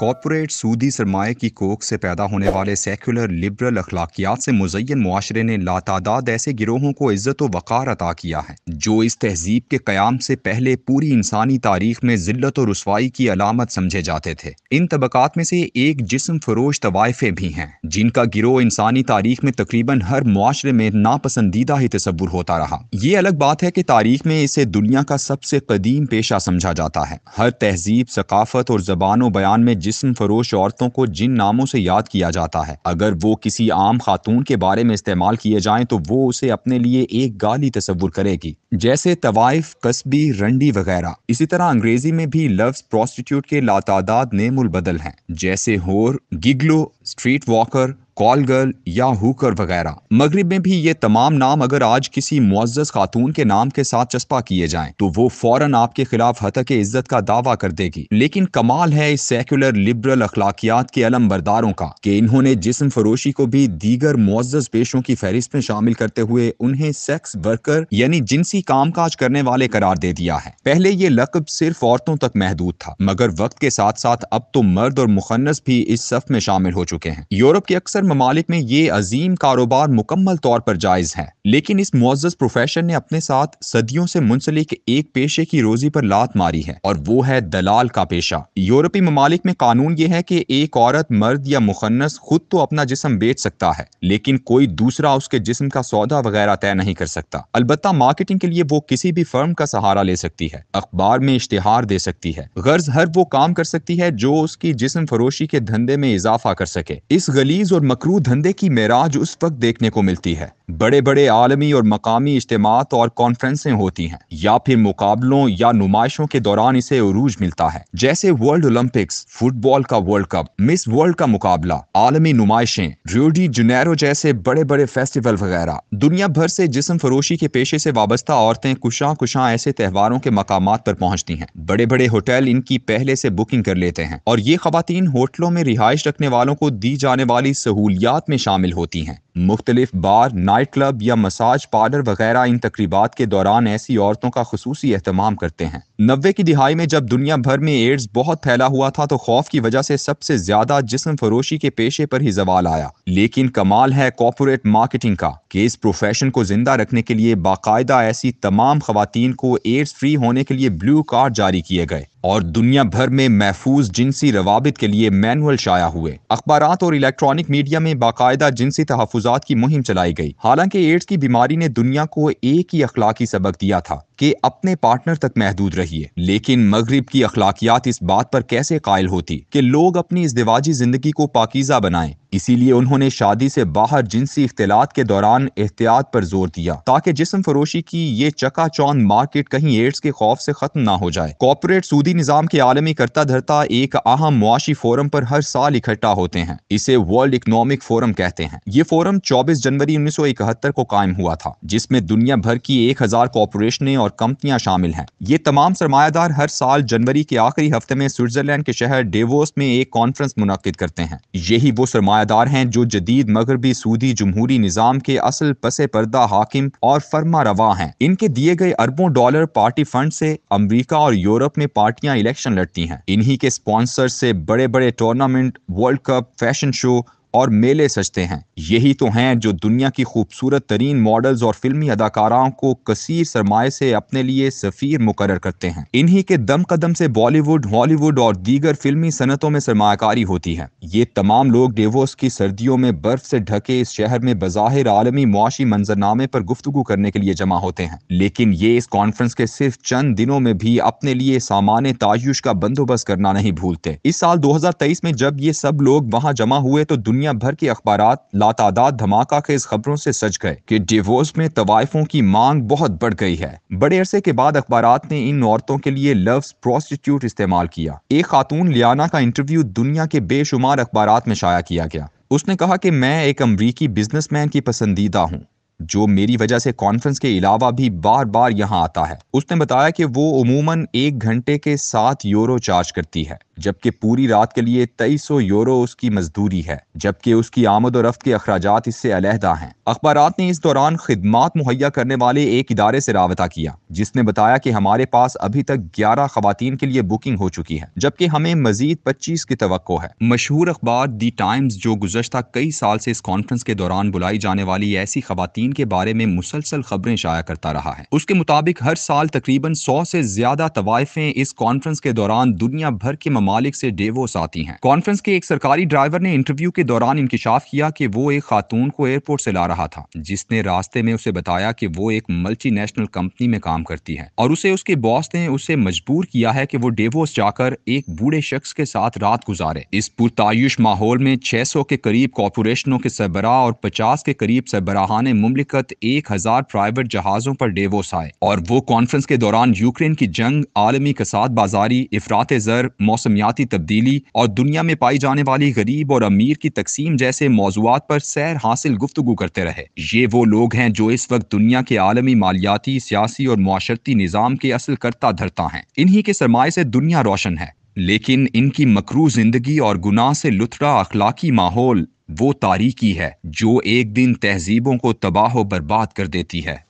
Corporate सूदी सरमाए की कोख से पैदा होने वाले सेक्युलर लिबरल अखलाकियात से मुज़य्यन मुआशरे ने लातादाद ऐसे गिरोहों को इज़्ज़त व वक़ार अता किया है जो इस तहजीब के क़याम से पहले पूरी इंसानी तारीख में ज़िल्लत और रुसवाई की अलामत समझे जाते थे। इन तबकात में से एक जिस्म फरोश तवाइफे भी हैं जिनका गिरोह इंसानी तारीख में तकरीबन हर मुआशरे में नापसंदीदा ही तसव्वुर होता रहा। ये अलग बात है कि तारीख में इसे दुनिया का सबसे कदीम पेशा समझा जाता है। हर तहजीब, सकाफत और ज़बान बयान में जिस्म फरोश औरतों को जिन नामों से याद किया जाता है, अगर वो किसी आम खातून के बारे में इस्तेमाल किए जाएं तो वो उसे अपने लिए एक गाली तसव्वुर करेगी, जैसे तवाइफ, कस्बी, रंडी वगैरह। इसी तरह अंग्रेजी में भी लफ्ज प्रोस्टिट्यूट के लातादाद नेमुल बदल हैं, जैसे होर, गिगलो, स्ट्रीट वॉकर, कॉल गर्ल या हुकर वगैरह। मगरिब में भी ये तमाम नाम अगर आज किसी मुअज़्ज़ज़ खातून के नाम के साथ चस्पा किए जाएं तो वो फौरन आपके खिलाफ हतक इज्जत का दावा कर देगी। लेकिन कमाल है इस सेक्युलर लिबरल अखलाकियात के अलम बरदारों का कि इन्होंने जिस्म फरोशी को भी दीगर मुअज़्ज़ज़ पेशों की फहरिस्त में शामिल करते हुए उन्हें सेक्स वर्कर यानी जिनसी कामकाज करने वाले करार दे दिया है। पहले ये लक़ब सिर्फ औरतों तक महदूद था, मगर वक्त के साथ साथ अब तो मर्द और मुखन्नस भी इस सफ में शामिल हो चुके हैं। यूरोप के अक्सर ममालिक में ये अजीम कारोबार मुकम्मल तौर पर जायज है, लेकिन इस मुअज़्ज़ज़ प्रोफेशन ने अपने साथ सदियों से मुंसलिक एक पेशे की रोजी पर लात मारी है, और वो है दलाल का पेशा। यूरोपी ममालिक में कानून ये है कि एक औरत, मर्द या मुखन्नस खुद तो अपना जिस्म बेच सकता है, लेकिन कोई दूसरा उसके जिस्म का सौदा वगैरह तय नहीं कर सकता। अलबत्ता मार्केटिंग के लिए वो किसी भी फर्म का सहारा ले सकती है, अखबार में इश्तिहार दे सकती है, गर्ज हर वो काम कर सकती है जो उसकी जिस्म फरोशी के धंधे में इजाफा कर सके। इस गलीज और मकरू धंधे की मेराज उस वक्त देखने को मिलती है बड़े बड़े आलमी और मकामी इज्तिमात और कॉन्फ्रेंसें होती हैं, या फिर मुकाबलों या नुमाइशों के दौरान इसे उरूज मिलता है, जैसे वर्ल्ड ओलंपिक्स, फुटबॉल का वर्ल्ड कप, मिस वर्ल्ड का मुकाबला, आलमी नुमाइशें, रियो डी जनेरो जैसे बड़े बड़े फेस्टिवल वगैरह। दुनिया भर से जिस्म फरोशी के पेशे से वाबस्ता औरतें कुशां कुशां ऐसे त्योहारों के मकामात पर पहुंचती हैं। बड़े बड़े होटल इनकी पहले से बुकिंग कर लेते हैं, और ये खवातीन होटलों में रिहाइश रखने वालों को दी जाने वाली सहूलियात में शामिल होती हैं। मुख्तलिफ बार, नाइट क्लब या मसाज पार्लर वगैरह इन तकरीबात के दौरान ऐसी औरतों का खुसूसी एहतमाम करते हैं। 90 की दिहाई में जब दुनिया भर में एड्स बहुत फैला हुआ था तो खौफ की वजह से सबसे ज्यादा जिस्म फरोशी के पेशे पर ही जवाल आया। लेकिन कमाल है कॉर्पोरेट मार्केटिंग का कि इस प्रोफेशन को जिंदा रखने के लिए बाकायदा ऐसी तमाम खवातीन को एड्स फ्री होने के लिए ब्लू कार्ड जारी किए गए, और दुनिया भर में महफूज जिनसी रवाबित के लिए मैनुअल शाया हुए। अखबारात और इलेक्ट्रॉनिक मीडिया में बाकायदा जिनसी तहफ़्फ़ुज़ात की मुहिम चलाई गई। हालांकि एड्स की बीमारी ने दुनिया को एक ही अखलाकी सबक दिया था कि अपने पार्टनर तक महदूद रहिए, लेकिन मगरिब की अखलाकियात इस बात पर कैसे कायल होती कि लोग अपनी इज़्दिवाजी जिंदगी को पाकीज़ा बनाएं। इसीलिए उन्होंने शादी से बाहर जिनसी इख्तिलात के दौरान एहतियात पर जोर दिया, ताकि जिस्म फरोशी की ये चकाचौंध मार्केट कहीं एड्स के खौफ से खत्म ना हो जाए। कॉर्पोरेट सूदी निजाम के आलमी करता धरता एक अहम मुआशी फोरम पर हर साल इकट्ठा होते हैं। इसे वर्ल्ड इकोनॉमिक फोरम कहते हैं। ये फोरम 24 जनवरी 1971 को कायम हुआ था, जिसमें दुनिया भर की 1000 कॉर्पोरेशनें और कंपनियां शामिल हैं। ये तमाम सरमायादार हर साल जनवरी के आखिरी हफ्ते में स्विट्जरलैंड के शहर डेवोस में एक कॉन्फ्रेंस मुनक्किद करते हैं। यही वो सरमायादार हैं जो जदीद मगरबी सूदी जमहूरी निजाम के असल पसे पर्दा हाकिम और फरमा रवा हैं। इनके दिए गए अरबों डॉलर पार्टी फंड से अमेरिका और यूरोप में पार्टियां इलेक्शन लड़ती हैं। इन्हीं के स्पॉन्सर से बड़े बड़े tournament, world cup, fashion show और मेले सजते हैं। यही तो हैं जो दुनिया की खूबसूरत तरीन मॉडल्स और फिल्मी अदाकाराओं को कसीर सरमाए से अपने लिए सफीर मुकर्रर करते हैं। इन्हीं के दम कदम से बॉलीवुड, हॉलीवुड और दीगर फिल्मी सनतों में सरमायाकारी होती है। ये तमाम लोग डेवोस की सर्दियों में बर्फ से ढके इस शहर में बज़ाहिर आलमी मुआशी मंजरनामे पर गुफ्तगू करने के लिए जमा होते हैं, लेकिन ये इस कॉन्फ्रेंस के सिर्फ चंद दिनों में भी अपने लिए सामाने तायुश का बंदोबस्त करना नहीं भूलते। इस साल 2023 में जब ये सब लोग वहां जमा हुए तो दुनिया भर के अखबारात लातादाद धमाका खेज खबरों से सज गए कि डिवोर्स में तवाइफों की मांग बहुत बढ़ गई है। बड़े अरसे के बाद अखबारात ने इन औरतों के लिए लफ्ज प्रोस्टिट्यूट इस्तेमाल किया। एक खातून लियाना का इंटरव्यू दुनिया के बेशुमार अखबारात में शाया किया गया। उसने कहा कि मैं एक अमरीकी बिजनेसमैन की पसंदीदा हूँ जो मेरी वजह से कॉन्फ्रेंस के अलावा भी बार बार यहाँ आता है। उसने बताया कि वो उमूमन 1 घंटे के 7 यूरो चार्ज करती है, जबकि पूरी रात के लिए 2300 यूरो उसकी मजदूरी है, जबकि उसकी आमद और रफ्त के अखराजात इससे अलहदा हैं। अखबारात ने इस दौरान खिदमात मुहैया करने वाले एक इदारे से राबता किया, जिसने बताया कि हमारे पास अभी तक 11 खवातीन के लिए बुकिंग हो चुकी है, जबकि हमें मजीद 25 की तवक्को है। मशहूर अखबार दी टाइम्स, जो गुज़श्ता कई साल से इस कॉन्फ्रेंस के दौरान बुलाई जाने वाली ऐसी खवातीन के बारे में मुसलसल खबरें शाया करता रहा है, उसके मुताबिक हर साल तकरीबन 100 से ज्यादा तवाइफें इस कॉन्फ्रेंस के दौरान दुनिया भर के ममालिक से डेवोस आती हैं। कॉन्फ्रेंस के एक सरकारी ड्राइवर ने इंटरव्यू के दौरान इंकिशाफ किया कि वो एक खातून को एयरपोर्ट से ला रहा था, जिसने रास्ते में उसे बताया कि वो एक मल्टीनेशनल कंपनी में काम करती है और उसे उसके बॉस ने उसे मजबूर किया है कि वो डेवोस जाकर एक बूढ़े शख्स के साथ रात गुजारे। इस पुरतायुश माहौल में 600 के करीब कॉर्पोरेशनों के सरबराह और 50 के करीब सरबराहान मुमलिकत 1000 प्राइवेट जहाजों पर डेवोस आए और वो कॉन्फ्रेंस के दौरान यूक्रेन की जंग, आलमी कसाद बाजारी, इफराते ज़र, मौसमियाती तब्दीली और दुनिया में पाई जाने वाली गरीब और अमीर की तकसीम जैसे मौज़ूआत पर सैर हासिल गुफ्तगू करते रहे। ये वो लोग हैं जो इस वक्त दुनिया के आलमी मालियाती, सियासी और मुआशरती निज़ाम के असल करता धरता हैं। इन्हीं के सरमाए से दुनिया रोशन है, लेकिन इनकी मकरू जिंदगी और गुनाह से लुथड़ा अखलाकी माहौल वो तारीकी है जो एक दिन तहजीबों को तबाह व बर्बाद कर देती है।